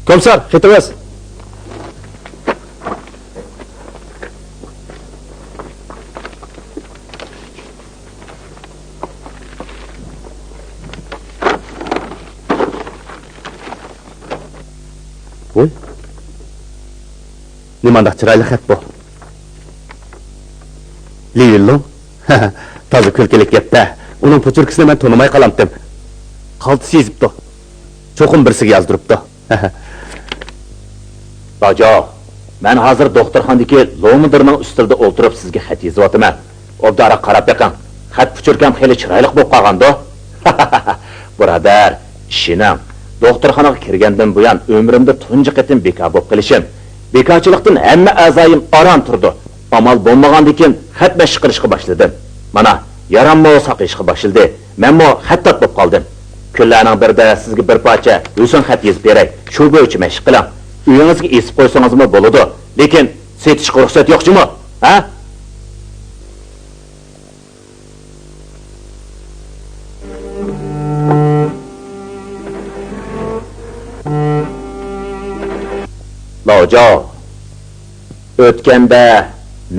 Komsar, ketimiz. Oy. Nimandaq chiroyli xat bu? Leyillo. Toza kulkilik gapda. Uning pochurkisini men tanimay qalamdim. Qalti sezibdi. Cho'qim birsiga yozdiribdi. Bajo, men hozir doktorxonadagi lomudirning ustida o'tirib sizga xat yozyapman. Obdara qarab baqing. Xat pochurkam xeli chiroyli bo'lib qolgandi. Birodar, ishinam. Doktorxonaga kirgandan buyon umrimda tunji qatim bekor bo'lib qilishim. Bekorchilikdan hamma a'zoyim orom turdi. Amal bo'lmagandan xat mashq qilishga boshladim. Mana, yarammo saqishga boshladi. Menmo xattot bo'lib qoldim. Kunlarning birida sizga bir parcha o'zing xat yozib beray. Shu bo'yicha mashq qiling. Uyingizga esib qo'ysangizmi bo'ladi. Lekin setishga ruxsat yo'qmi? Ha? Lojo, o'tganda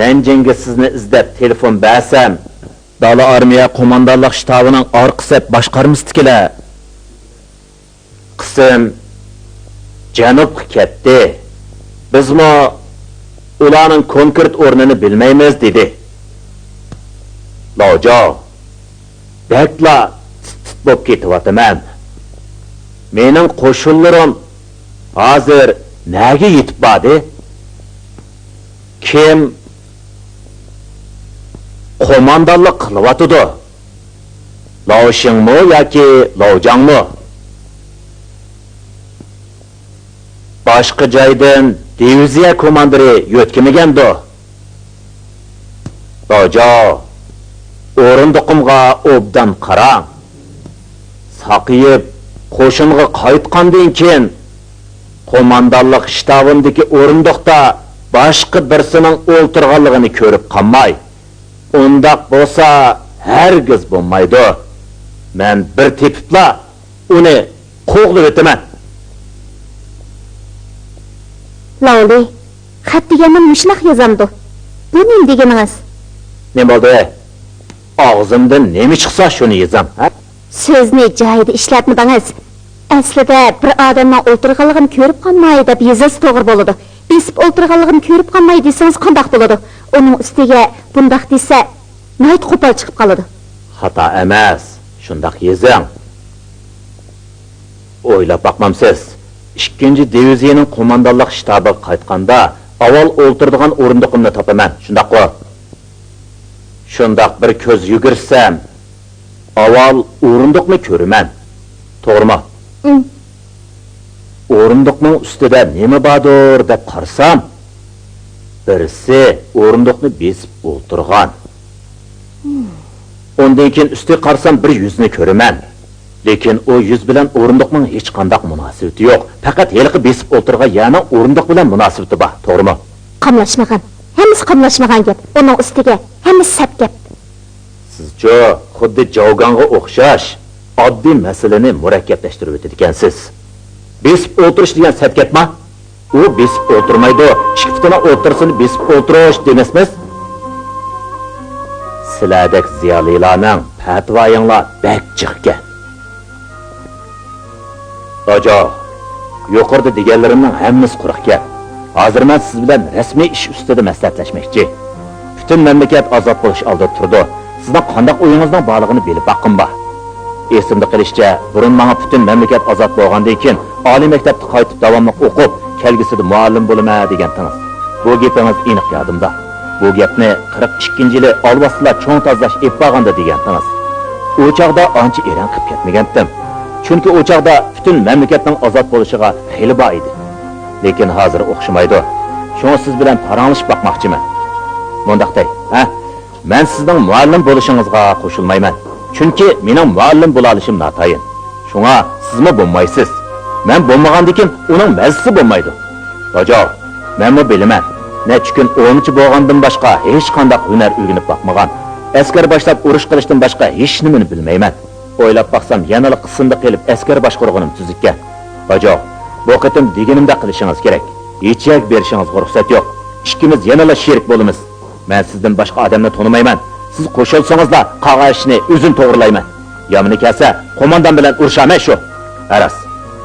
Nanjingga sizni izlab telefon bersam, Dala armiya qo'mondonlik shtabining orqasi boshqarmasidagilar qism janubga ketdi. Bizmo ularning konkret o'rnini bilmaymiz dedi. Lojo, bakla bo'lib ketyapman. Mening qo'shinlarim hozir nega yetib bordi? Kim qo'mondonlik qilyapti? Laoshingmi yoki Laojangmi? Boshqa joydan diviziya komandiri yo'tkimagandi. Lojo, o'rindiqimga obdan qarang. Saqiyib qo'shinga qaytgandan keyin qo'mondonlik shtabindagi o'rindiqda boshqa birsining o'ltirganligini ko'rib qolmay. Undaq bo'lsa, hargiz bo'lmaydi. Men bir tepibla uni qo'g'lib o'taman. Lavli, xat deganni mushnaq yozamdi. Bu nima deganingiz? Nima bo'ldi? Og'zimdan nima chiqsa shuni yozam, ha? So'zni joyida ishlatmadingiz. Aslida bir odamning o'ltirganligini ko'rib qolmay deb yozasiz to'g'ri bo'ladi. Besib o'ltirganligini ko'rib qolmay desangiz qanday bo'ladi? Uning ustiga bundaq desa, nayt qo'pol chiqib qoladi. Xato emas, shundaq yozing. O'ylab baqmamsiz. 2-diviziyaning qo'mondonlik shtabi qaytganda avval o'ltiradigan o'rindiqimni topaman. Shundaqmi? Shundaq bir ko'z yugursam, avval o'rindiqni ko'raman. To'g'rimi? O'rindiqning ustida nima bordir deb qarsam, birisi o'rindiqni besib o'ltirgan. Ondan keyin ustiga qarsam bir yuzni ko'raman. Lekin o yuz bilan o'rindiqning hech qanday munosabati yo'q. Faqat yeliqi besib o'ltirgan yana o'rindiq bilan munosabati bor. To'g'rimi? Qamlashmagan. Hammasi qamlashmagan gap. Uning ustiga hammasi sap gap. Sizcha xuddi javganga o'xshash oddiy masalani murakkablashtirib o'tadigansiz. Besib o'tirish degan sap gapmi? U besib o'tirmaydi. Shiftini o'tirsini besib o'tirish demasmiz? Sizlardek ziyolilarning fatvoyinglar bak jiqqa. Lojo, yuqorida deganlarimning hammasi quruq gap. Hozir men siz bilan rasmiy ish ustida maslahatlashmoqchi. Butun mamlakat ozod bo'lish oldida turdi. Sizning qanday o'yingizning borlig'ini bilib baqimba. Esimda qilishicha, burun menga butun mamlakat ozod bo'lgandan keyin oliy maktabga qaytib davomli o'qib, kelgusida muallim bo'laman degandingiz. Bu gapingiz aniq yodimda. Bu gapni 42-yili olvaslar cho'ng tozlash epag'anda degandingiz. O chaqda ancha eran qilib ketmagandim. Chunki o chaqda butun mamlakatning ozod bo'lishiga xeli bor edi. Lekin hozir o'xshamaydi. Shuni siz bilan paranglashib baqmoqchiman. Mundaqday, ha? Men sizning muallim bo'lishingizga qo'shilmayman. Chunki mening muallim bo'la olishim notayin. Shunga sizmi bo'lmaysiz. Men bo'lmagandan keyin uning mazisi bo'lmaydi. Lojo, menmi bilaman. Necha kun o'g'nichi bo'lgandan boshqa hech qanday hunar o'rganib baqmagan. Askar boshlab urush qilishdan boshqa hech nimani bilmayman. O'ylab baqsam, yana qismda qilib askar boshqarganim tuzikkan. Lojo, bu qitim deganimda qilishingiz kerak. Yechak berishingizga ruxsat yo'q. İkimiz yanala sherik bo'lamiz. Men sizdan boshqa odamni tonimayman. Siz qo'shilsangizlar, qolgan ishni o'zim to'g'rilayman. Yomini kelsa, qo'mondan bilan urushaman shu. Aras,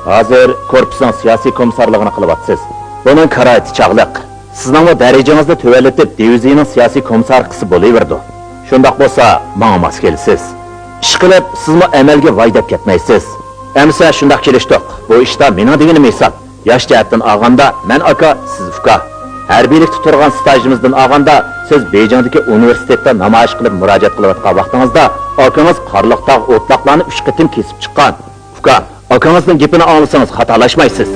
hozir korpusning siyosiy komissarligini qilyapsiz. Buning karoyati chog'liq. Sizning darajangizni tövaletib, diviziyaning siyosiy komissar qisi bo'laverdi. Shundoq bo'lsa, menga mos kelsiz. İş qilib, sizmi amalga voydab ketmaysiz. Amsa shundoq kelishdik. Bu ishda mening deganim hisob. Yosh jihatdan olganda, men aka, siz uka. Harbiylikda turgan stajimizdan olganda, siz Beyjingdagi universitetda namoyish qilib murojaat qilayotgan vaqtingizda, akangiz Qarliqtog' o'tloqlarni 3 qitim kesib chiqqan. Uka, akangizning gapini anglasangiz xatolashmaysiz.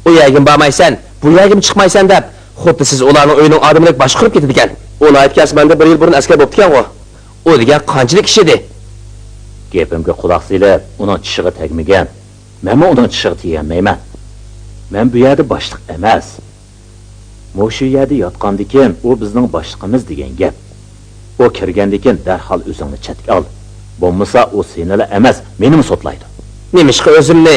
Bu yerga bormaysan, bu yerga chiqmaysan deb, xuddi siz ularning o'yining odamlik boshqarib ketdi ekan. Uni aytgansimda 1 yil burun askar bo'lib ekan-ku. U degan qanchalik kishi edi? Gapimga quloq solib, uning tishiga tegmagan. Men uning tishiga tegmayman. Men bu yerda boshliq emas. Mushu yerda yotgandikin, u bizning boshliqimiz degan gap. O kirgandikin darhol o'zingni chetga ol. Bo'lmasa u senila emas, meni sotlaydi. Nemishqa o'zimni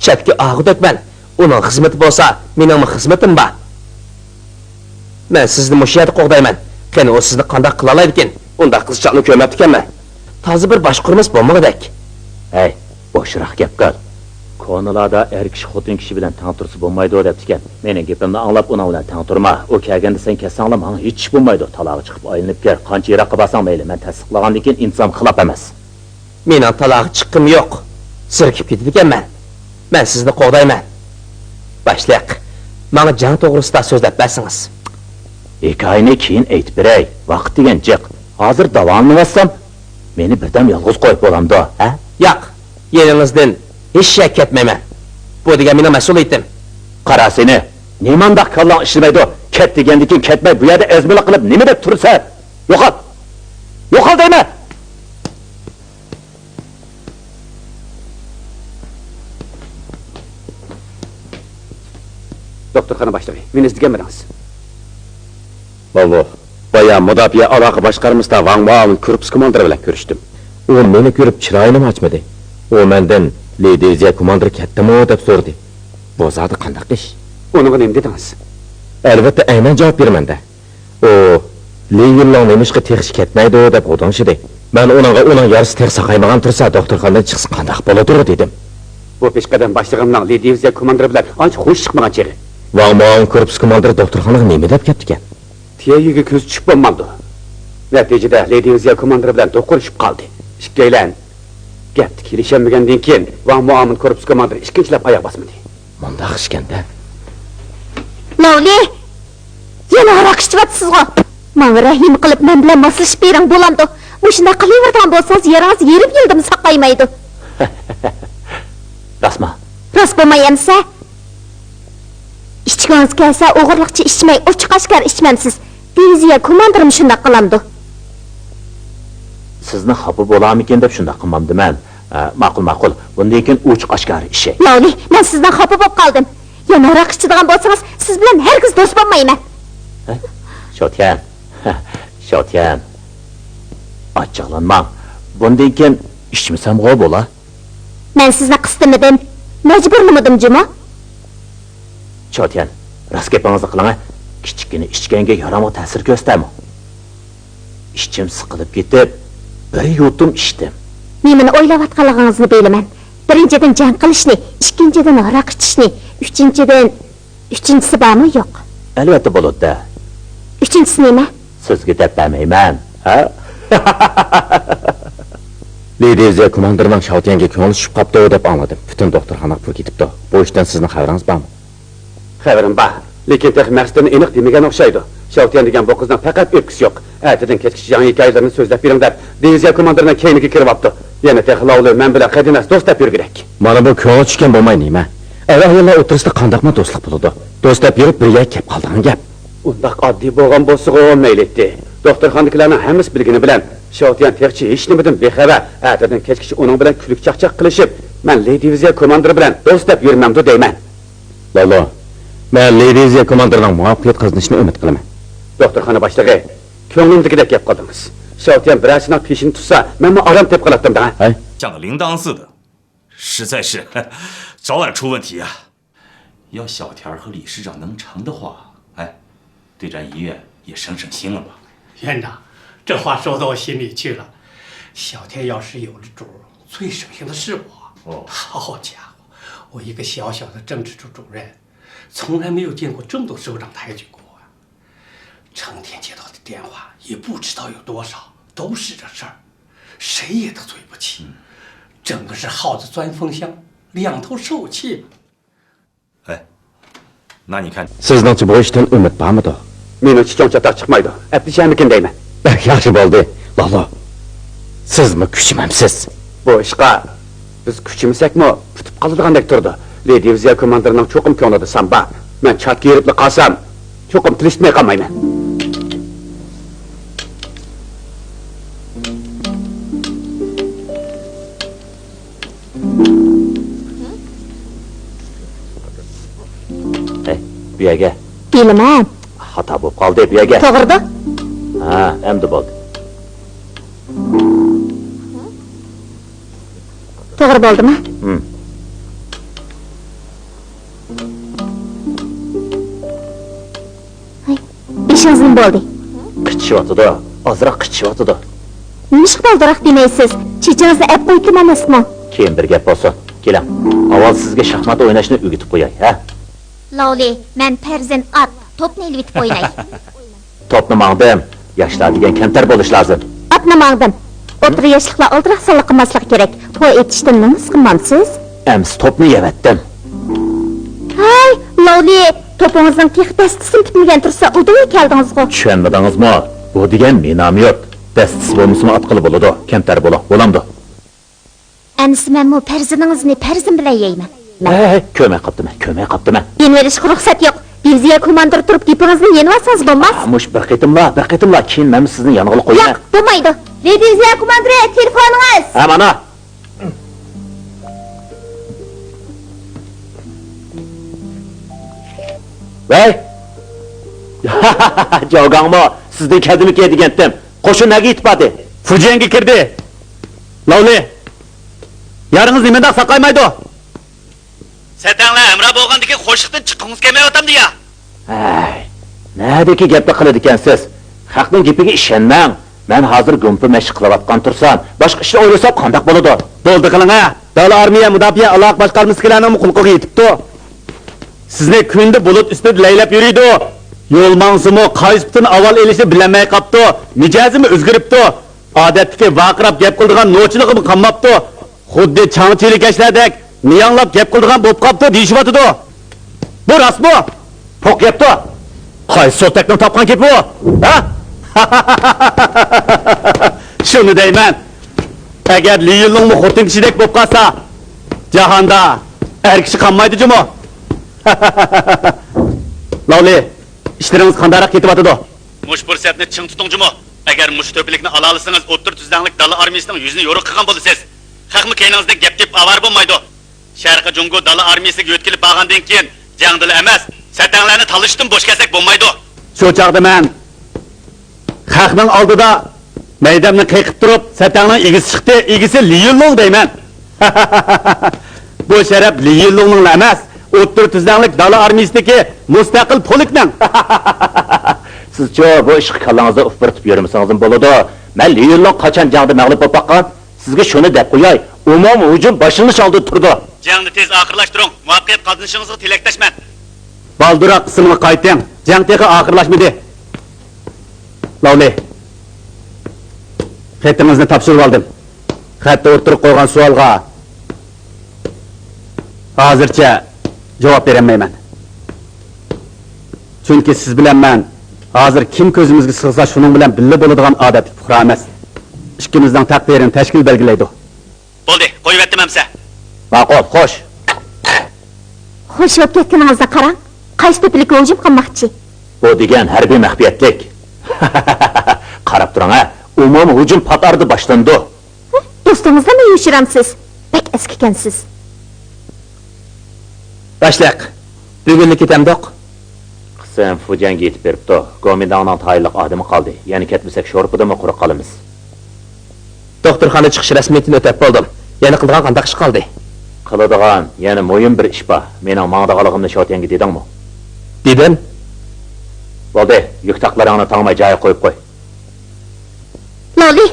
chetga og'dakman. Uning xizmati bo'lsa, mening xizmatim bor. Men sizni mushiyat qo'g'dayman. Qani o sizni qanday qila oladi ekan? Unda qizchaqni ko'mab ekanman. Tozi bir boshqurmas bo'lmagandak. Hey, boshroq gap qil. Ko'nilada er kishi xotin kishi bilan tang tursa bo'lmaydi deb ekan. Mening gapimni anglab uni bilan tang turma. O kelganda sen kelsanglar, menga hech ish bo'lmaydi. Talog'i chiqib aylanib kel. Qancha yiroqqa borsang mayli, men tasdiqlagandan keyin inson xilof emas. Mening talog'i chiqqim yo'q. Sirkib ketib ekanman. Men sizni qo'g'dayman. Başlayaq. Menga jang to'g'risida so'zlab bersangiz. Hikoyani keyin aytib beray. Vaqt degan jiq. Hozir davomlashsam, meni birdan yolg'iz qo'yib bo'lamdi, ha? Yo'q. Yeringizdan hech shak ketmayman. Bu degan mening mas'uliyatim. Qara seni. Nimandaq kallang ishlamaydi. Ket degandikin ketmay bu yerda ezmila qilib nima deb tursa? Yo'qol. Yo'qol deyman. Doktorxona boshlig'i, meni izlaganmidingiz? Vallo, baya mudofaa aloqa boshqarmasida Wang Mao'ning korpus komandiri bilan ko'rishdim. U meni ko'rib chiroyini ochmadi. U mendan "Lediziya komandiri ketdimi?" deb so'radi. Bu zoti qanday ish? Uningga nima dedingiz? Albatta aynan javob bermanda. U "Leyilning nemishqa tegish ketmaydi" deb o'tganshidi. Men uning yarısı tegsa qaymagan tursa, doktorxonadan chiqsa qanday bo'ladi dedim. Bu peshqadam boshlig'imning Lediziya komandiri bilan ancha xush chiqmagan cheri. Wang Mao'ning korpus komandiri doktorxonaga nima deb ketdi ekan? Tiyagiga ko'z tushib bo'lmadi. Natijada Lediziya komandiri bilan to'qnashib qoldi. Ikkaylan gapni kelishmagandan keyin Wang Mao'ning korpus komandiri ikkinchilab oyoq bosmadi. Mundaq ishganda. Lavli, yana aroq ichibsizmi? Menga rahim qilib men bilan moslashib bering bo'lamdi. Mushunda qilavergan bo'lsangiz, yeringiz yerib yildim saqlaymaydi. Rasma. Rost bo'lmayansa, İçkiniz kelsa o'g'irliqcha ichmay, ochiq-oshkor ichmamsiz. Diviziya komandirim shunday qilamdi. Sizni xafa bo'lamikin deb shunday qilmamdi men. Ma'qul. Bundan keyin ochiq-oshkor ishi. Lavli, men sizdan xafa bo'lib qoldim. Yana aroq ichadigan bo'lsangiz, siz bilan hargiz do'st bo'lmayman. Shotyan. Achchaqlanma. Bundan keyin ichmisam bo'la. Men sizni qisdimidim, majburmidim juma? Shotyan, rost gapingizni qiling. Kichikini ichganga yaramay ta'sir ko'rsatami? Ichim siqilib ketib, bir yutum ichdim. Meni o'ylayotganligingizni bilaman. Birinchidan jang qilishni, ikkinchidan aroq ichishni, uchinchisi bormi yo'q? Albatta bo'ladi. Uchinchisi nima? Sizga deb bermayman, ha? Lediziya komandirining Shotyanga ko'ngli tushib qopti deb angladim. Butun doktorxonaga pul ketibdi. Bu ishdan sizning xabaringiz bormi? Xabarim bor, lekin tex maqsadini aniq demagan o'xshaydi. Shavtiyan degan bu qizning faqat o'tkisi yo'q. Ertadan kechgacha yangi hikoyalarni so'zlab bering deb diviziya komandirining keyniga kirib olibdi. Yana texlovli men bilan qadimas do'st deb yurgirak. Mana bu ko'ngli tushgan bo'lmay nima? Avvallar o'tirisda qandaqmi do'stlik bo'ladi? Do'st deb yurib birga kelib qolgan gap. Undaq oddiy bo'lgan bo'lsa-ku mayli. Doktorxonaliklarning hammasi bilgini bilan Shavtiyan texchi hech nimadan bexabar. Ertadan kechgacha uning bilan kulib chaqchaq qilishib, men diviziya komandiri bilan do'st deb yurmamdi deyman. Lolo, Men Lidiya komandirining muvaffaqiyat qozonishini umid qilaman. Doktorxona boshlig'i, ko'nglimdagidek gap qildingiz. Shotyan birasining peshini tutsa, men aram deb qoladim da. 像个铃铛似的，实在是早晚出问题啊！要小田和理事长能成的话，哎，对咱医院也省省心了吧？院长，这话说到我心里去了。小田要是有了主，最省心的是我。哦，好家伙，我一个小小的政治处主任，从来没有见过这么多首长抬举过啊！成天接到的电话也不知道有多少，都是这事儿，谁也得罪不起。整个是耗子钻风箱，两头受气。哎，那你看， Sizningcha bu ishdan umid bormidi? Menimcha cho'nchakdan chiqmaydi. Aptishamnikin deyman. Yaxshi bo'ldi. Lolo. Sizmi kuchimamsiz? Bu ishqa biz kuchimsakmi tutib qoladigandek turdi. Diviziya komandirining cho'qim ko'nglida samba. Men chatga yerib qolsam, cho'qim tilishmay qolmayman. Bu yerga. Филим, Xato bo'lib qoldi bu yerga. to'g'rida? Ha, endi bo'ldi. To'g'ri bo'ldimi? İşiniz nima bo'ldi? Qichyotidi, ozroq qichyotidi. Nima ish qoldiroq demaysiz? Chechingizni ap qo'ydim emasmi? Keyin bir gap bo'lsin. Keling. Avval sizga shaxmat o'ynashni o'rgatib qo'yay, ha? Lavli, men farzand at, to'pni ilib o'ynay. Topni mangdim. Yoshlar degan kamtar bo'lish lozim. Atni mangdim. O'tri yoshliklar oldiroq salla qilmaslik kerak. To'y etishdan nima qilmamsiz? Ems topni yevatdim. Hay, Lavli, to'pingizning tex dastisini bitmagan tursa, o'dib keldingiz-ku. Tushunmadingizmi? Bu degan minomyot. Dastis bo'lmasmi atqili bo'ladi. Kamtar bo'lamdi. Anisi menmi farzandingizni farzand bilan yeyman. Ko'may qopdiman. Yen verishga ruxsat yo'q. Diviziya komandiri turib gapingizni yenvasangiz bo'lmas. Mush bir qitimla keyin men sizni yoningizga qo'yaman. Yo'q, bo'lmaydi. Diviziya komandiri telefoningiz. Ha, mana. Vay! Javgangmi? Sizning kadimiki degandim. Qo'shin naga yetmadi. Fujianga kirdi. Lavli. Yarınız nimeden saklaymaydı? Satanglar amra bo'lgandiki qo'shiqdan chiqqingiz kelmayapti ya. Neredeki gapni qiladi ekansiz? Xalqning gapiga ishonmang. Men hozir gumpi mashq qilayotgan tursam, boshqa ishni o'ylasam qanday bo'ladi? Bo'ldi qiling ha. Davlat armiya mudofaa aloqa boshqarmasining xulqiga yetibdi. Sizni kunda bulut ustida laylab yuriydi. Yo'l mansimi qaysibtini avval elishi bilamay qopdi. Mijozimi o'zgaribdi. Odatdagi vaqirab gap qildigan nochiligimi qolmabdi. Xuddi changchilikashlardek niyanlab gap qildigan bo'lib qopti deyishyapti. Bu rostmi? Poq yapti. Qaysi so'takni topgan gap bu? Ha? Shuni deyman. Agar Liyilning xotin kishidek bo'lib qolsa, jahonda er kishi qolmaydi-jimi? Lavli, ishlaringiz qandaroq ketyapti? Mush fursatni ching tuting-jimi? Agar mush to'plikni ola olsangiz, o'ttir tuzdanlik dala armiyasining yuzini yo'riq qilgan bo'lasiz. Haqmi keyningizda gap deb avar bo'lmaydi. Sharqi Jungo dala armiyasiga yo'tkilib borgandan keyin jangdili emas, satanglarni talishdan bo'sh kelsak bo'lmaydi. Shu chaqda men xalqning oldida maydamni qeqib turib, satangning egisi chiqdi, egisi Liyilong deyman. Bu sharaf Liyilongning emas, o'ttir tuzdanlik dala armiyasidagi mustaqil polikning. Sizcha bu ishni kallangizda ufirtib yurmasangiz bo'ladi. Men Liyilong qachon jangda mag'lub bo'lib qo'ygan? Sizga shuni deb qo'yay. Umum hujum boshlanish oldi turdi. Jangni tez oxirlashtiring. Muvaffaqiyat qozonishingizga tilakdashman. Baldıroq qismini qayting. Jang texi oxirlashmadi. Lavli. Xatingizni topshirib oldim. Xatda o'tirib qo'ygan savolga hozircha javob berolmayman. Chunki siz bilan men hozir kim ko'zimizga sig'sa shuning bilan birga bo'ladigan odat fuqaro emas. İkimizden takdirini tashkil belgilaydi. Bo'ldi, qo'yib amsa. Ma'qul, xo'sh. Xo'sh bo'lib ketganingizda qarang. Qaysi to'plikka hujum qilmoqchi? Bu degan harbiy maxfiyatlik. Qarab turing ha. Umum hujum patardi boshlandi. Do'stingizdan uyushtiramsiz? Bak eskikansiz. Bashliq, bugunni ketamdoq. Sen Fujianga yetib beribdi. Gomindangning tayinliq odami qoldi. Yana ketmasak sho'rpidami quruq qolamiz. Doktorxona chiqish rasmiyatini o'tab bo'ldim. Yana qilgan qanday ish qoldi? Qiladigan yana muhim bir ish bor. Mening mangdagaligimni Shotyanga dedingmi? Dedim. Bo'ldi, yuk taqlaringni tangmay joyiga qo'yib qo'y. Loli.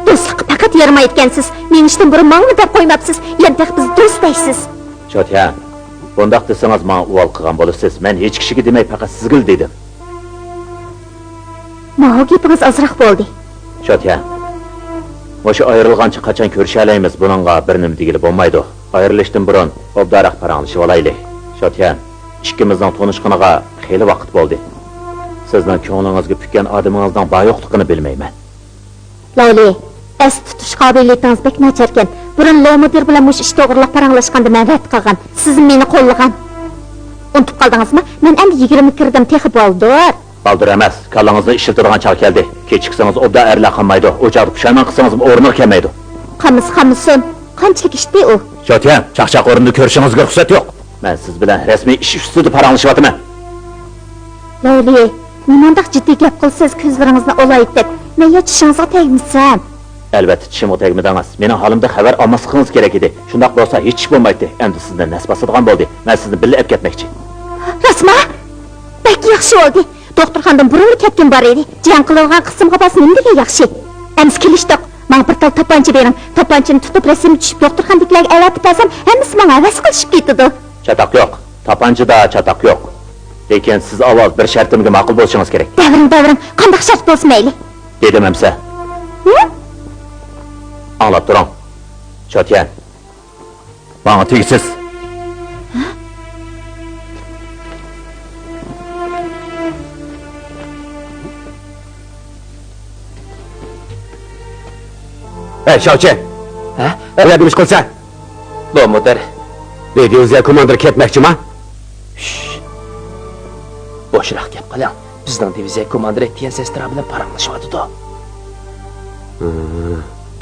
Do'stlik faqat yarım aytgansiz. Men ishdan burun mangni deb qo'ymabsiz. Endi biz do'st deysiz. Shotya, bundaq desangiz men uvol qilgan bo'lasiz. Men hech kishiga demay faqat sizga dedim. Ma'o gapingiz ozroq bo'ldi. Shotya, o'sha ayrilgancha qachon ko'risha olamiz? Buningga bir nima degili bo'lmaydi. Ayrilishdan burun obdaroq paranglashib olaylik. Shotya, ikkimizning tanishqaniga xeyli vaqt bo'ldi. Sizning ko'nglingizga pukkan odamingizning bayoqligini bilmayman. Loli, es tutish qobiliyatingiz bek nacharkan. Burun lomudir bilan mush ish to'g'rilab paranglashganda men rad qilgan. Siz meni qo'llagan. Unutib qoldingizmi? Men endi 20 kirdim texi bo'ldi. Baldır emas, kallangizni ishiltirgan chaq keldi. Kechiksangiz obda erla qolmaydi. O'chaqda pushaymon qilsangiz o'rni kelmaydi. Qamison. Qancha kishdi u? Shotya, chaqchaq o'rinda ko'rishingizga ruxsat yo'q. Men siz bilan rasmiy ish ustida paranglashyotiman. Loli, nimandaq jiddiy gap qilsangiz ko'zlaringizni olayib deb, men yetishingizga tegmisam. Albatta, tishimga tegmadangiz. Mening holimda xabar olmasligingiz kerak edi. Shundaq bo'lsa hech ish bo'lmaydi. Endi sizdan nasbasidigan bo'ldi. Men sizni birga olib ketmoqchi. Rasma? Bek yaxshi oldu. Doktorxonadan burun ketgan bor edi. Jang qilgan qismga bas menga yaxshi. Ems kelishdik. Men bir tal tapancha bering. Tapanchani tutib rasm tushib doktorxonaliklarga avatib bersam, hammasi menga havas qilishib ketdi. Chataq yo'q. Tapanchada chataq yo'q. Lekin siz avval bir shartimga ma'qul bo'lishingiz kerak. Davring. Qanday shart bo'lsa mayli. Dedim hamsa. Anlab turing. Shotyan. Bana tegsiz. Shavchi. Ha? Nima ish qilsa? Lomudir. Diviziya komandiri ketmoqchimi? Boshroq gap qiling. Bizning diviziya komandiri Tiyasestra bilan paranglashyotir.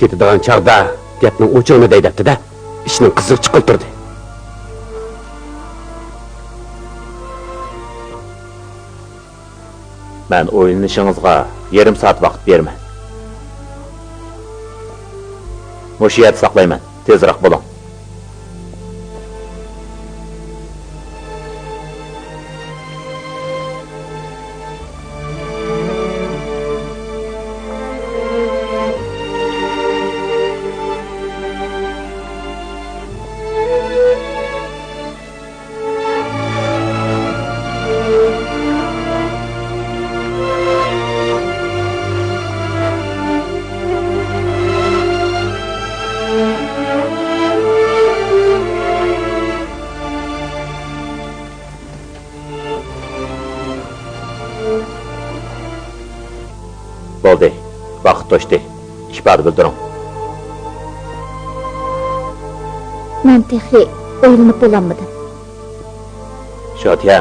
Ketadigan chaqda gapning o'chig'ini deydapti-da. Ishning qiziq chiqib turdi. Men o'yinishingizga yarim soat vaqt berman. Mushiyat saqlayman. Tezroq bo'ling. Bo'ldi. Vaqt to'shdi. Ishbad bildiring. Men texi o'yinib bo'lolmadim. Shotya.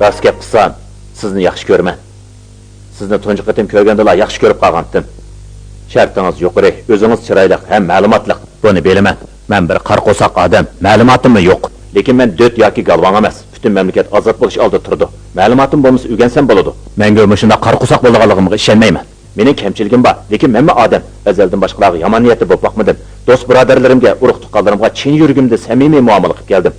Rost gap qilsam, sizni yaxshi ko'raman. Sizni tunji qatim ko'rgandalar yaxshi ko'rib qolgandim. Shartingiz yuqori, o'zingiz chiroyli ham ma'lumotli. Buni bilaman. Men bir qarqo'saq odam, ma'lumotim yo'q. Lekin men döt yoki galvon emas. Bütün memleket ozod bo'lish oldida turdi. Ma'lumotim bo'lmasa o'rgansam bo'ladi. Menga shunda qarqo'saq bo'lganligimga ishonmayman. Mening kamchiligim bor, lekin men odam. Azaldan boshqalarga yomon niyatda bo'lib boqmadim. Do'st birodarlarimga, urug' tuqqanlarimga chin yuragimda samimiy muomala qilib keldim.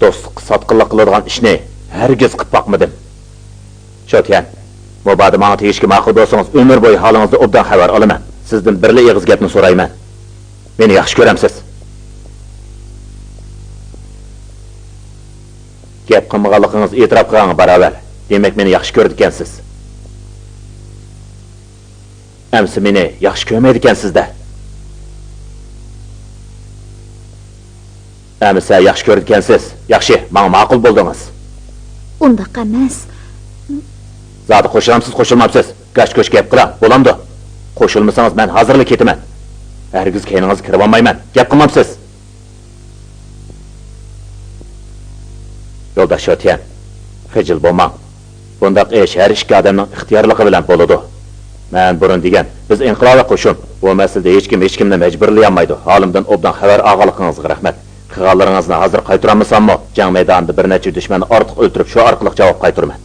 Do'stlik sotqinlik qiladigan ishni hargiz qilib boqmadim. Shotyan, mubada menga tegishga ma'qul bo'lsangiz, umr bo'yi holingizda obdan xabar olaman. Sizdan birla eg'iz gapni so'rayman. Meni yaxshi ko'ramsiz? Gap qilmaganligingiz e'tirof qilgan barobar. Demak, meni yaxshi ko'rdi ekansiz. Amsi meni yaxshi ko'rmaydi ekansizda. Amsa yaxshi ko'rdi ekansiz. Yaxshi, menga ma'qul bo'ldingiz. Undaq emas. Zodi qo'shilamsiz, qo'shilmabsiz. Gash-ko'sh gap qiling, bo'lamdi. Qo'shilmasangiz men hozirlik ketaman. Hargiz keyiningizga kirib olmayman. Gap qilmabsiz. Yo'ldosh Shotyan, xijil bo'lmang. Bundaq ish har ikki odamning ixtiyorligi bilan bo'ladi. Men burun degan, biz inqilobiy qo'shin, Bu meselede hiç kimni mecburlayolmaydi. Halimden obdan xabar ağalıqınızga rahmet. Qilganlaringizni hozir qaytarolmasammi, jang maydonida bir necha dushmanni ortiq o'ltirib, shu orqali javob qaytaraman.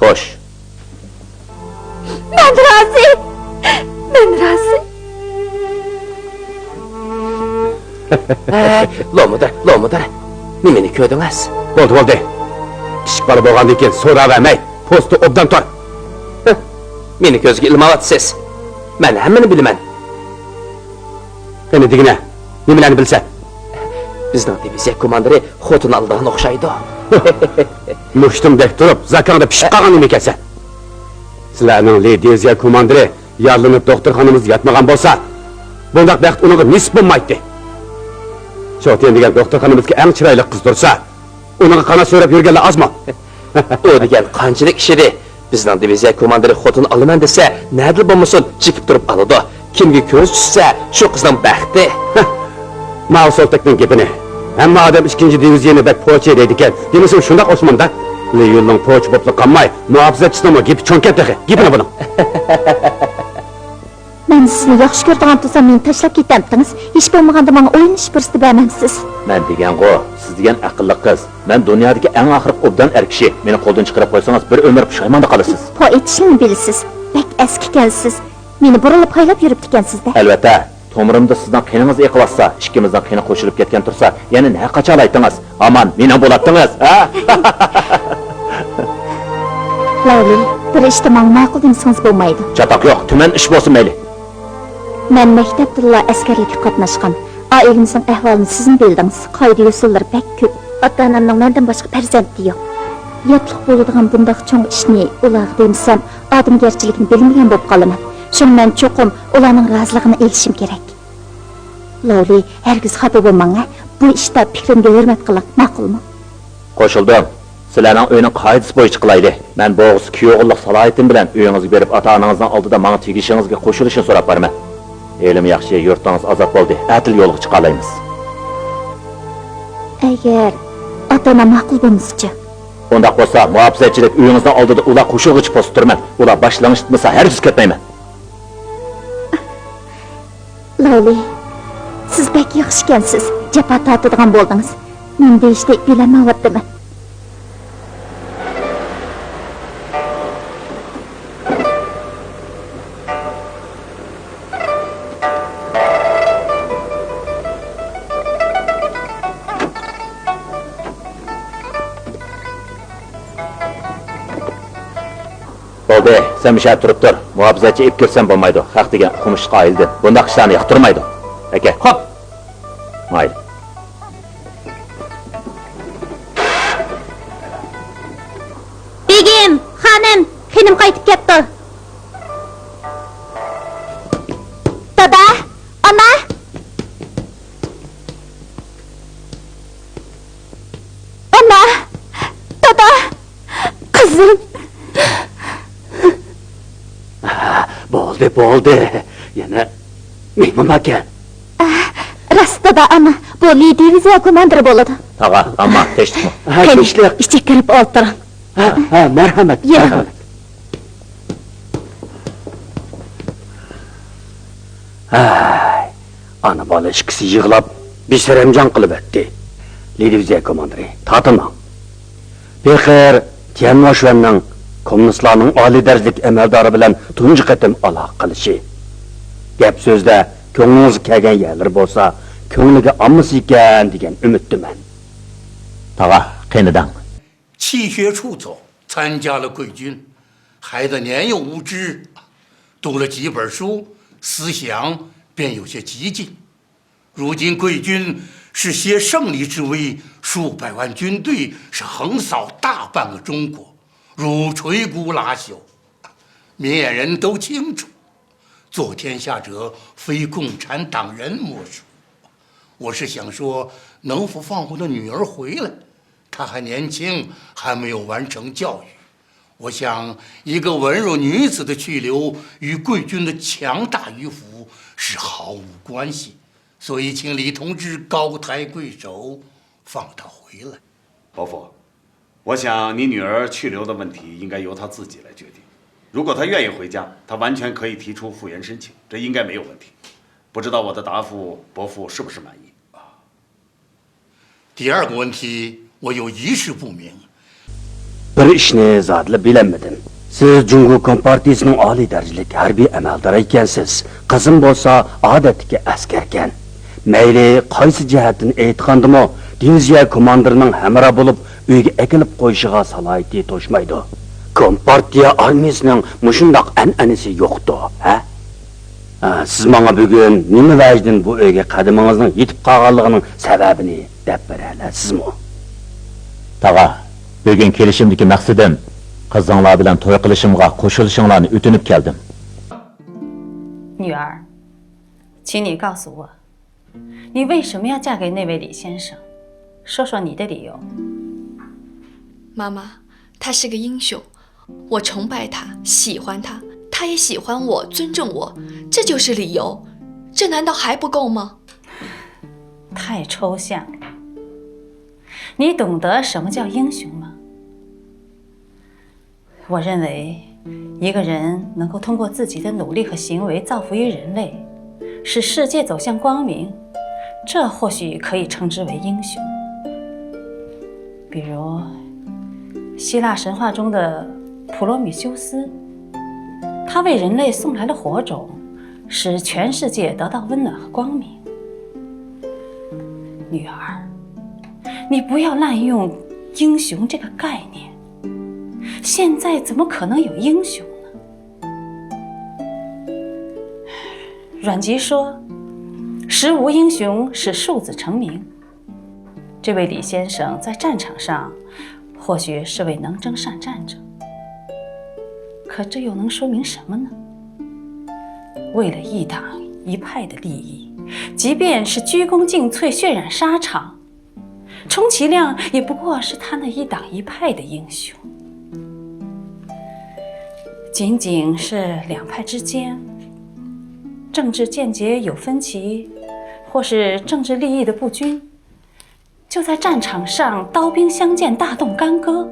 Xo'sh. Men rozi. Men rozi. Lo'mudar. Nimani ko'rdingiz? Bo'ldi. Kichik bola bo'lgandan keyin so'ravermay, postni obdan tur. Meni ko'zga ilmoqsiz. Men hammani bilaman. Qani degina, nimalarni bilsa? Bizning diviziya komandiri xotin aldan o'xshaydi. Mushtumdek turib, zakanda pishib qolgan nima ekansan? Sizlarning diviziya komandiri yollanib doktorxonamiz yotmagan bo'lsa, bundoq baxt uning nisb bo'lmaydi. Shotiyan degan doktorxonamizga eng chiroyli qiz tursa, uning qana so'rab yurganlar ozmi? O degan qanchalik ishidi. Bizning diviziya komandiri xotin olaman desa, nədil bo'lmasin, chiqib turib oladi. Kimga ko'z tushsa, shu qizning baxti. Mavsudlikning gapini. Hamma odam 2-diviziyani bak po'cha deydi ekan. Demasam shundoq Osmonda. Yo'lning po'ch bo'lib qolmay, muhofizatchisining gapi cho'nkat taqi. Gapini buni. Men sizni yaxshi ko'radigan bo'lsam, meni tashlab ketdingiz. Hech bo'lmaganda menga o'yinish fursati bermamsiz. Men degan-ku, siz degan aqlli qiz. Men dunyodagi eng oxirgi obdan erkishi. Meni qo'ldan chiqarib qo'ysangiz, bir umr pushaymonda qolasiz. Po etishni bilasiz. Bak eski ekansiz. Meni burilib haylab yurib ekansiz-da. Albatta, to'mirimda sizdan qiningiz yiqilsa, ikkimizdan qini qo'shilib ketgan tursa, yana ne qachon aytingiz? Aman, meni bo'latdingiz, ha? Lavli, bir ishda menga ma'qul demasangiz bo'lmaydi. Chatoq yo'q, tuman ish bo'lsin mayli. Men maktabda askarlikka qatnashgan. Ailemizning ahvolini siz bildingiz. Qoida usullar pek ko'p. Ota-onamning mendan boshqa farzandi yo'q. Yotliq bo'ladigan bundoq cho'ng ishni ular demsam, odamgarchilikni bilmagan bo'lib qolaman. Shuning men cho'qim ularning roziligini elishim kerak. Lavli, hargiz xafa bo'lmang. Bu ishda fikrimga hurmat qiling, ma'qulmi? Qo'shildim. Sizlarning uyning qoidasi bo'yicha qilaydi. Men bo'g'is kuyovlik salohiyatim bilan uyingizga berib, ota-onangizning oldida menga tegishingizga qo'shilishni so'rab beraman. Elim yaxshi, yurtingiz ozod bo'ldi. Atil yo'lga chiqa olamiz. Agar ota-onam ma'qul bo'lmasa, undaq bo'lsa, muhofizatchilik uyingizning oldida ular qo'shilg'ich post turman. Ular boshlang'ich bo'lsa, hargiz ketmayman. Lavli, siz bek yaxshi ekansiz. Japa tortadigan bo'ldingiz. Men deyishda bilamayapman. Bo'ldi, sen bir şey turib tur. Muhofizatchi ib kirsan bo'lmaydi. Haq degan qumushqa ayildi. Bundaq ishlarni yoqtirmaydi. Aka. Hop. Mayli. Begim, xonim, xinim qaytib ketdi. Dada, ana. Ana. Dada. Qizim. Bo'ldi. Yana mehmon ekan. Rastda ana, bu diviziya komandiri bo'ladi. Tag'a, amma teshdikmi? Tinchlik. Ishga kirib o'tiring. Ha, marhamat. Ana bola ikkisi yig'lab, besaramjon qilib o'tdi. Diviziya komandiri, tatilmang. Bexir, Tianmoshvanning kommunistlarning oliy darajalik amaldori bilan tunji qatim aloqa qilishi. Gap so'zda ko'nglingiz kelgan yerlar bo'lsa, ko'ngliga olmasa ekan degan umiddaman. Tag'a, qenidan. 弃学出走，参加了贵军，孩子年幼无知，读了几本书，思想便有些激进。如今贵军是携胜利之威，数百万军队是横扫大半个中国，如垂骨拉朽，面人都清楚。做天下者，非共产党人莫属。我是想说，能否放我的女儿回来？她还年轻，还没有完成教育。我想，一个文弱女子的去留与贵军的强大与否是毫无关系。所以，请李同志高抬贵手，放她回来。伯父，我想你女儿去留的问题应该由她自己来决定。如果她愿意回家，她完全可以提出复员申请，这应该没有问题。不知道我的答复伯父是不是满意？第二个问题我有一事不明。 Bir ishni zodli bilamedim. Siz Jungo Kompartiyasining oliy darajalik harbiy amaldori ekansiz. Qizim bo'lsa odatdagi askarkan. Mayli qaysi jihatdan aytgandimi, diviziya komandirining hamroh bo'lib uyga akilib qo'yishiga salohiyati to'shmaydi. Kompartiya armiyasining mushundoq an'anasi yo'qdi, ha? Siz menga bugun nima vajdan bu uyga qadamingizning yetib qolganligining sababini deb beralasizmi? Tog'a, bugun kelishimdagi maqsadim qizinglar bilan to'y qilishimga qo'shilishinglarni o'tinib keldim. 女儿，请你告诉我，你为什么要嫁给那位李先生？说说你的理由。妈妈，他是个英雄，我崇拜他，喜欢他，他也喜欢我，尊重我，这就是理由。这难道还不够吗？太抽象了。你懂得什么叫英雄吗？我认为，一个人能够通过自己的努力和行为造福于人类，使世界走向光明，这或许可以称之为英雄。比如，希腊神话中的普罗米修斯，他为人类送来了火种，使全世界得到温暖和光明。女儿，你不要滥用英雄这个概念。现在怎么可能有英雄呢？阮籍说：“时无英雄，使庶子成名。”这位李先生在战场上或许是位能征善战者，可这又能说明什么呢？为了一党一派的利益，即便是鞠躬尽瘁、血染沙场，充其量也不过是他那一党一派的英雄。仅仅是两派之间政治见解有分歧，或是政治利益的不均，就在战场上刀兵相见，大动干戈，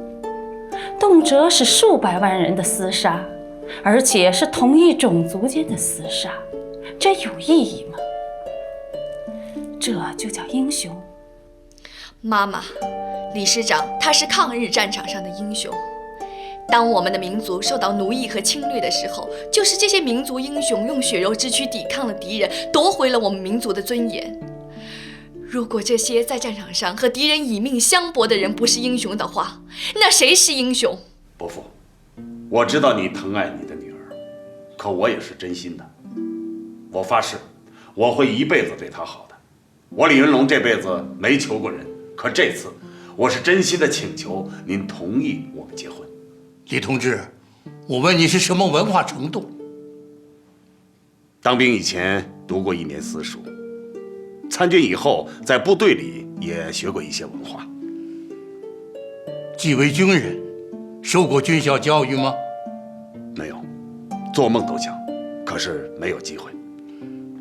动辄是数百万人的厮杀，而且是同一种族间的厮杀，这有意义吗？这就叫英雄？妈妈，李师长他是抗日战场上的英雄。当我们的民族受到奴役和侵略的时候，就是这些民族英雄用血肉之躯抵抗了敌人，夺回了我们民族的尊严。如果这些在战场上和敌人以命相搏的人不是英雄的话，那谁是英雄？伯父，我知道你疼爱你的女儿，可我也是真心的。我发誓，我会一辈子对她好的。我李云龙这辈子没求过人，可这次我是真心的请求您同意我们结婚。李同志，我问你是什么文化程度？当兵以前读过1年私塾，参军以后在部队里也学过一些文化。既为军人，受过军校教育吗？没有，做梦都想，可是没有机会。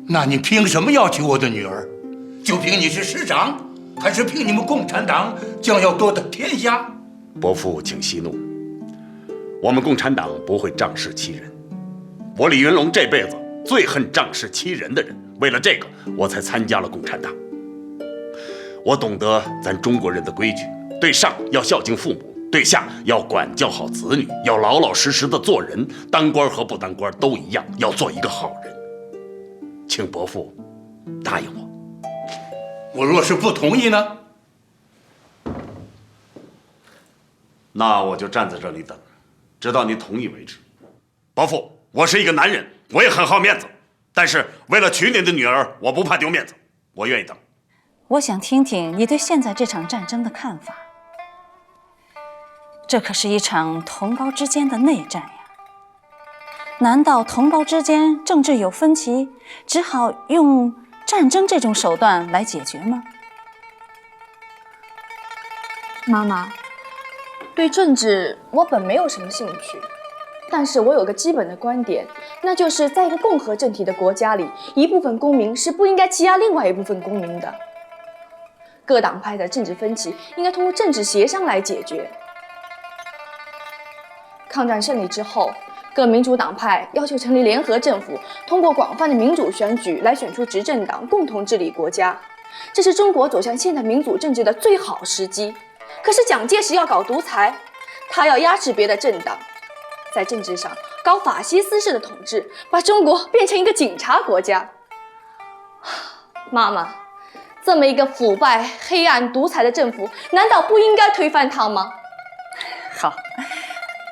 那你凭什么要娶我的女儿？就凭你是师长，还是凭你们共产党将要夺得天下？伯父，请息怒。我们共产党不会仗势欺人，我李云龙这辈子最恨仗势欺人的人，为了这个我才参加了共产党。我懂得咱中国人的规矩，对上要孝敬父母，对下要管教好子女，要老老实实的做人，当官和不当官都一样，要做一个好人。请伯父答应我。我若是不同意呢？那我就站在这里等，直到你同意为止。伯父，我是一个男人，我也很好面子，但是为了娶您的女儿，我不怕丢面子，我愿意等。我想听听你对现在这场战争的看法。这可是一场同胞之间的内战呀！难道同胞之间政治有分歧，只好用战争这种手段来解决吗？妈妈，对政治我本没有什么兴趣，但是我有个基本的观点，那就是在一个共和政体的国家里，一部分公民是不应该欺压另外一部分公民的。各党派的政治分歧应该通过政治协商来解决。抗战胜利之后，各民主党派要求成立联合政府，通过广泛的民主选举来选出执政党，共同治理国家。这是中国走向现代民主政治的最好时机。可是蒋介石要搞独裁，他要压制别的政党，在政治上搞法西斯式的统治，把中国变成一个警察国家。妈妈，这么一个腐败、黑暗、独裁的政府，难道不应该推翻它吗？好，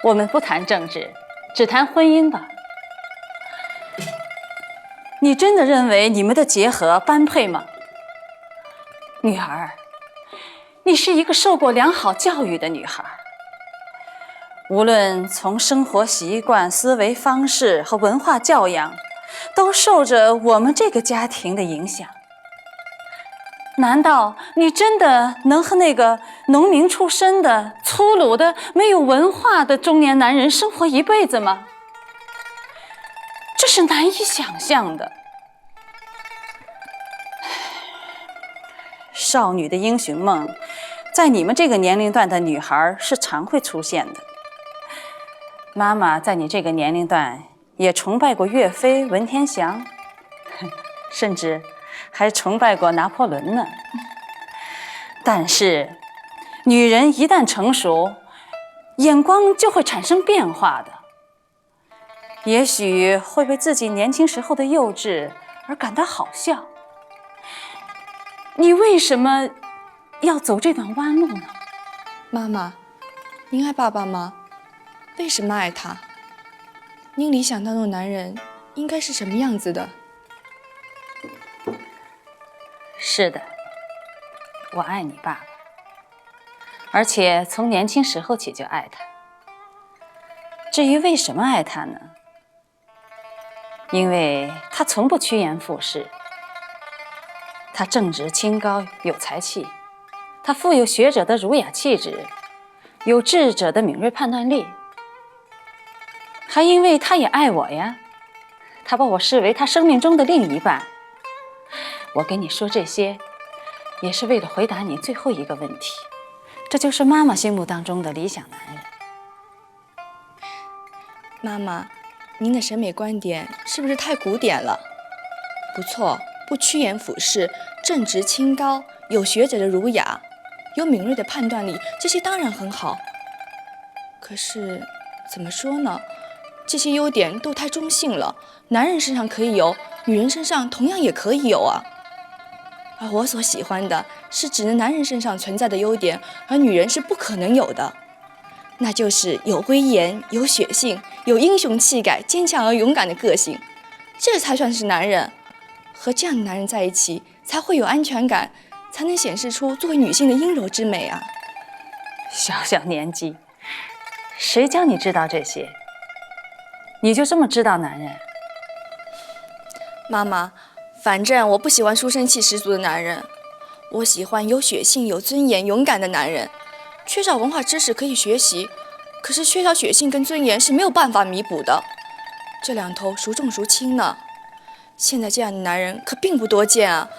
我们不谈政治，只谈婚姻吧。你真的认为你们的结合般配吗？女儿，你是一个受过良好教育的女孩，无论从生活习惯、思维方式和文化教养，都受着我们这个家庭的影响。难道你真的能和那个农民出身的、粗鲁的、没有文化的中年男人生活一辈子吗？这是难以想象的。少女的英雄梦，在你们这个年龄段的女孩是常会出现的。妈妈在你这个年龄段也崇拜过岳飞、文天祥，甚至还崇拜过拿破仑呢。但是，女人一旦成熟，眼光就会产生变化的。也许会为自己年轻时候的幼稚而感到好笑。你为什么要走这段弯路呢？妈妈，您爱爸爸吗？为什么爱他？您理想当中的男人应该是什么样子的？是的，我爱你爸爸，而且从年轻时候起就爱他。至于为什么爱他呢？因为他从不趋炎附势，他正直清高，有才气，他富有学者的儒雅气质，有智者的敏锐判断力，还因为他也爱我呀，他把我视为他生命中的另一半。我跟你说这些，也是为了回答你最后一个问题，这就是妈妈心目当中的理想男人。妈妈，您的审美观点是不是太古典了？不错，不趋炎附势，正直清高，有学者的儒雅，有敏锐的判断力，这些当然很好。可是怎么说呢？这些优点都太中性了，男人身上可以有，女人身上同样也可以有啊。而我所喜欢的是只能男人身上存在的优点，而女人是不可能有的，那就是有威严、有血性、有英雄气概、坚强而勇敢的个性，这才算是男人。和这样的男人在一起，才会有安全感，才能显示出作为女性的阴柔之美啊。小小年纪，谁教你知道这些？你就这么知道男人？妈妈，反正我不喜欢书生气十足的男人，我喜欢有血性、有尊严、勇敢的男人。缺少文化知识可以学习，可是缺少血性跟尊严是没有办法弥补的，这两头孰重孰轻呢？现在这样的男人可并不多见啊。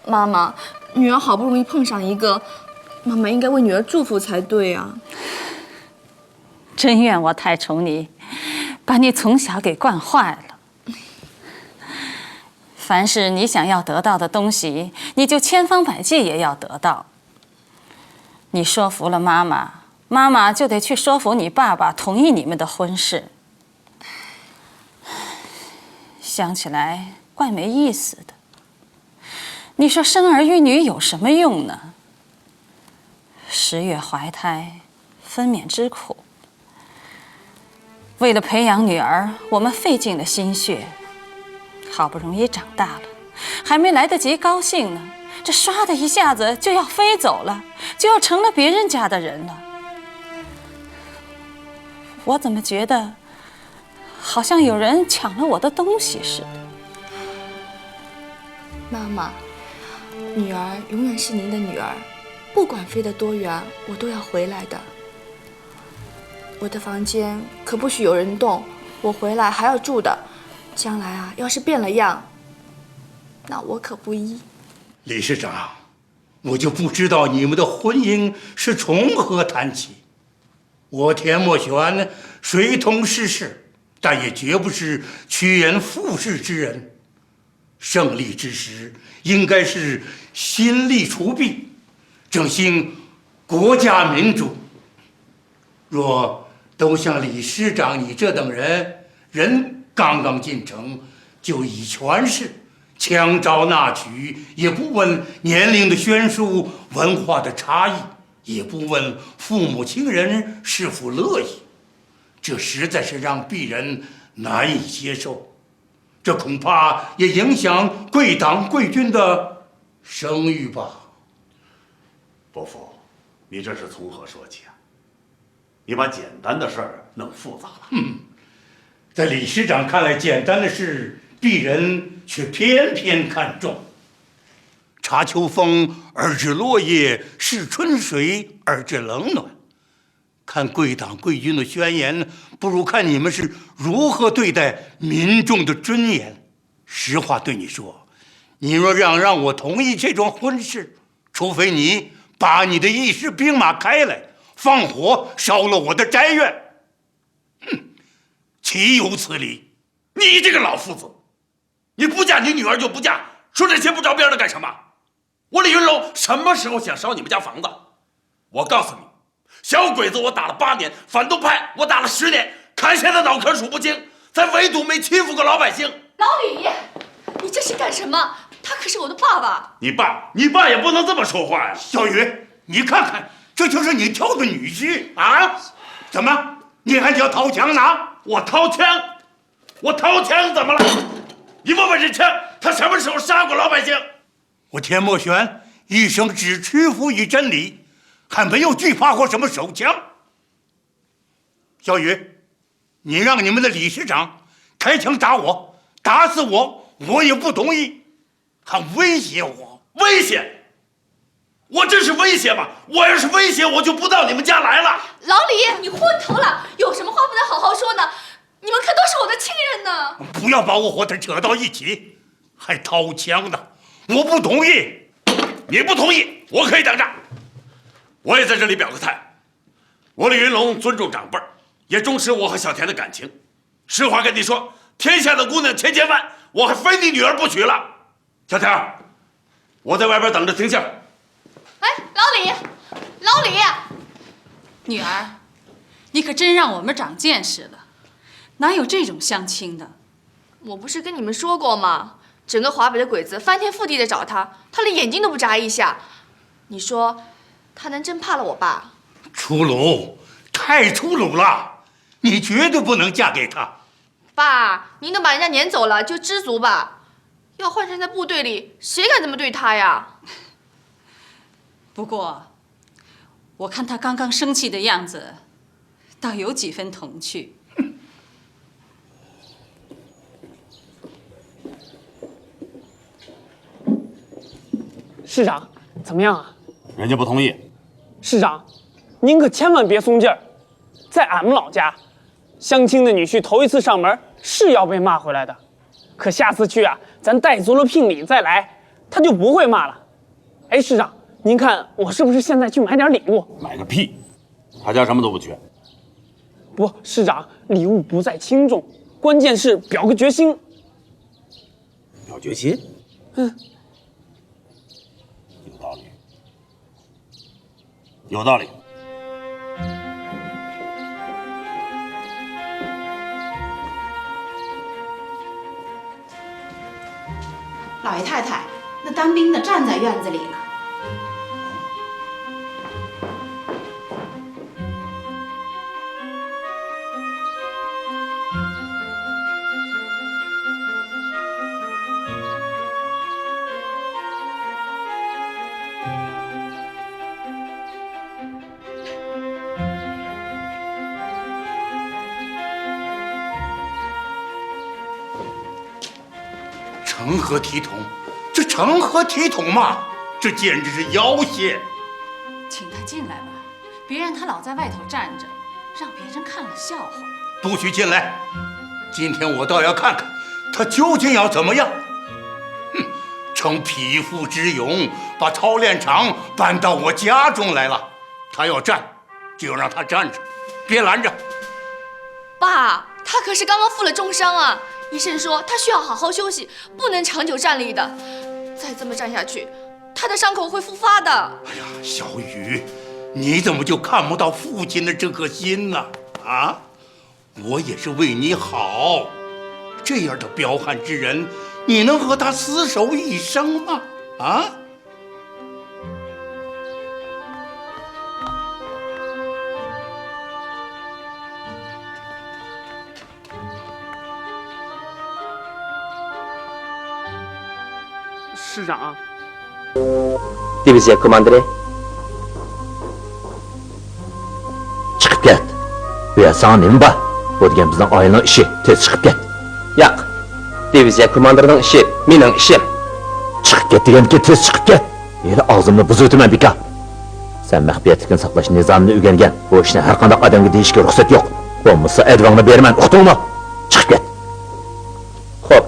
妈妈，女儿好不容易碰上一个，妈妈应该为女儿祝福才对啊。真怨我太宠你，把你从小给惯坏了。凡是你想要得到的东西，你就千方百计也要得到。你说服了妈妈，妈妈就得去说服你爸爸同意你们的婚事。想起来怪没意思的。你说生儿育女有什么用呢？10月怀胎，分娩之苦。为了培养女儿，我们费尽了心血，好不容易长大了，还没来得及高兴呢，这唰的一下子就要飞走了，就要成了别人家的人了。我怎么觉得好像有人抢了我的东西似的？妈妈，女儿永远是您的女儿，不管飞得多远，我都要回来的。我的房间可不许有人动，我回来还要住的。将来啊，要是变了样，那我可不依。理事长，我就不知道你们的婚姻是从何谈起。我田墨玄随同世事，但也绝不是趋炎附势之人。胜利之时，应该是心力除弊，振兴国家民主。若都像李师长你这等人刚刚进城，就以权势枪招纳取，也不问年龄的悬殊、文化的差异，也不问父母亲人是否乐意，这实在是让鄙人难以接受。这恐怕也影响贵党贵军的声誉吧。伯父，你这是从何说起啊？你把简单的事儿弄复杂了。在李师长看来，简单的事，鄙人却偏偏看重。察秋风而知落叶，视春水而知冷暖。看贵党贵军的宣言，不如看你们是如何对待民众的尊严。实话对你说，你若让我同意这桩婚事，除非你把你的义士兵马开来，放火烧了我的宅院，岂有此理！你这个老夫子，你不嫁你女儿就不嫁，说这些不着边的干什么？我李云龙什么时候想烧你们家房子？我告诉你，小鬼子我打了8年，反动派我打了10年，砍下的脑壳数不清，咱唯独没欺负过老百姓。老李，你这是干什么？他可是我的爸爸。你爸也不能这么说话呀！小雨，你看看，这就是你挑的女婿啊！怎么，你还叫掏枪呢？我掏枪怎么了？你问问这枪，他什么时候杀过老百姓？我田墨玄一生只屈服于真理，还没有惧怕过什么手枪。小雨，你让你们的理事长开枪打我，打死我，我也不同意，还威胁我。威胁？我这是威胁吗？我要是威胁，我就不到你们家来了。老李，你昏头了，有什么话不能好好说呢？你们可都是我的亲人呢！不要把我和他扯到一起，还掏枪呢！我不同意。你不同意，我可以等着。我也在这里表个态，我李云龙尊重长辈，也重视我和小田的感情。实话跟你说，天下的姑娘千千万，我还非你女儿不娶了。小田，我在外边等着听信。哎，老李，女儿，你可真让我们长见识了，哪有这种相亲的？我不是跟你们说过吗？整个华北的鬼子翻天覆地的找他，他连眼睛都不眨一下。你说，他能真怕了我爸？粗鲁，太粗鲁了！你绝对不能嫁给他。爸，您都把人家撵走了，就知足吧。要换成在部队里，谁敢这么对他呀？不过，我看他刚刚生气的样子，倒有几分童趣。市长，怎么样啊？人家不同意。市长，您可千万别松劲儿。在俺们老家，相亲的女婿头一次上门是要被骂回来的，可下次去啊，咱带足了聘礼再来，他就不会骂了。哎，市长，您看我是不是现在去买点礼物？买个屁！他家什么都不缺。不，市长，礼物不在轻重，关键是表个决心。表决心？有道理。老爷太太，那当兵的站在院子里了。成何体统？这成何体统嘛？这简直是要挟！请他进来吧，别让他老在外头站着，让别人看了笑话。不许进来！今天我倒要看看他究竟要怎么样。逞匹夫之勇，把操练场搬到我家中来了。他要站，就让他站着，别拦着。爸，他可是刚刚负了重伤啊，医生说他需要好好休息，不能长久站立的。再这么站下去，他的伤口会复发的。哎呀，小雨，你怎么就看不到父亲的这颗心呢？啊，我也是为你好，这样的彪悍之人，你能和他厮守一生吗？啊？师长。 Diviziya komandiri. Chiqib ket. Bu yer sana nima bor? Bu degan bizning oilaning ishi. Tez chiqib ket. Yo'q. Diviziya komandirining ishi mening ishim. Chiqib ket deganki tez chiqib ket. Yeri og'zimni buzutaman beka. Sen maxfiyatlikni saqlash nizomini o'rgangan. Bu ishni har qanday odamga deyishga ruxsat yo'q. Bo'lmasa advongni beraman, uqdingmi? Chiqib ket. Xo'p.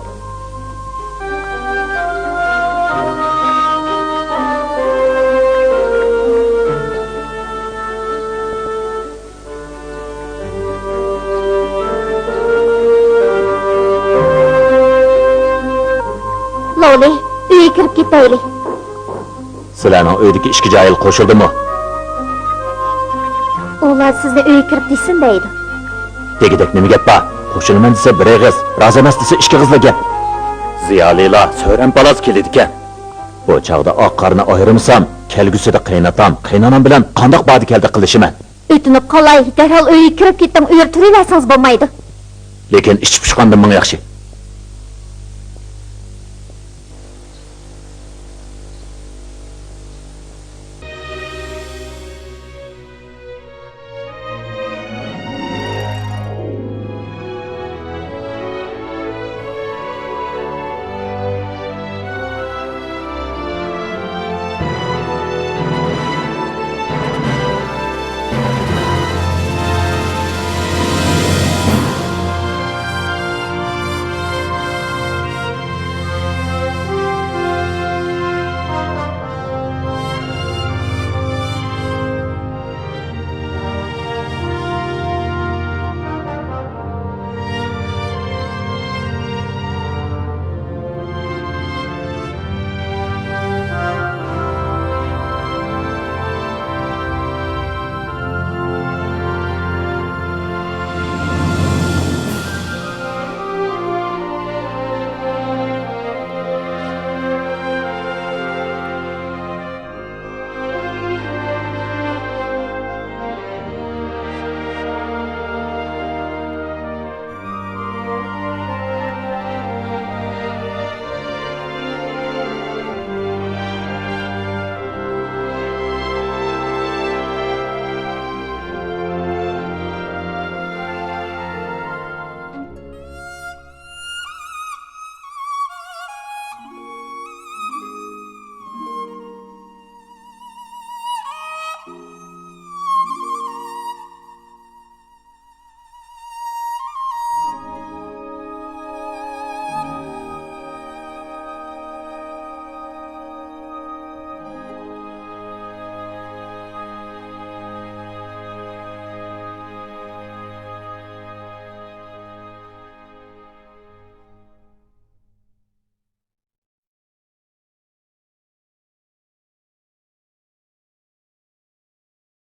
Loli, uyga kirib ketaylik. Sizlarning uydagi ishga joyil qo'shildimi? Ular sizni uyga kirib desin deydi. Degidek nima gap bor? Qo'shilaman desa bir eg'iz, rozi emas desa ikki qizlar gap. Ziyolilar so'ram palos keladi ekan. Bu chog'da oq qorni ayirmasam, kelgusida qaynatam, qaynonam bilan qandoq bodi keldi qilishiman. O'tinib qolay, darhol uyga kirib ketdim, uyga turaversangiz bo'lmaydi. Lekin ichib chiqqandan ming yaxshi.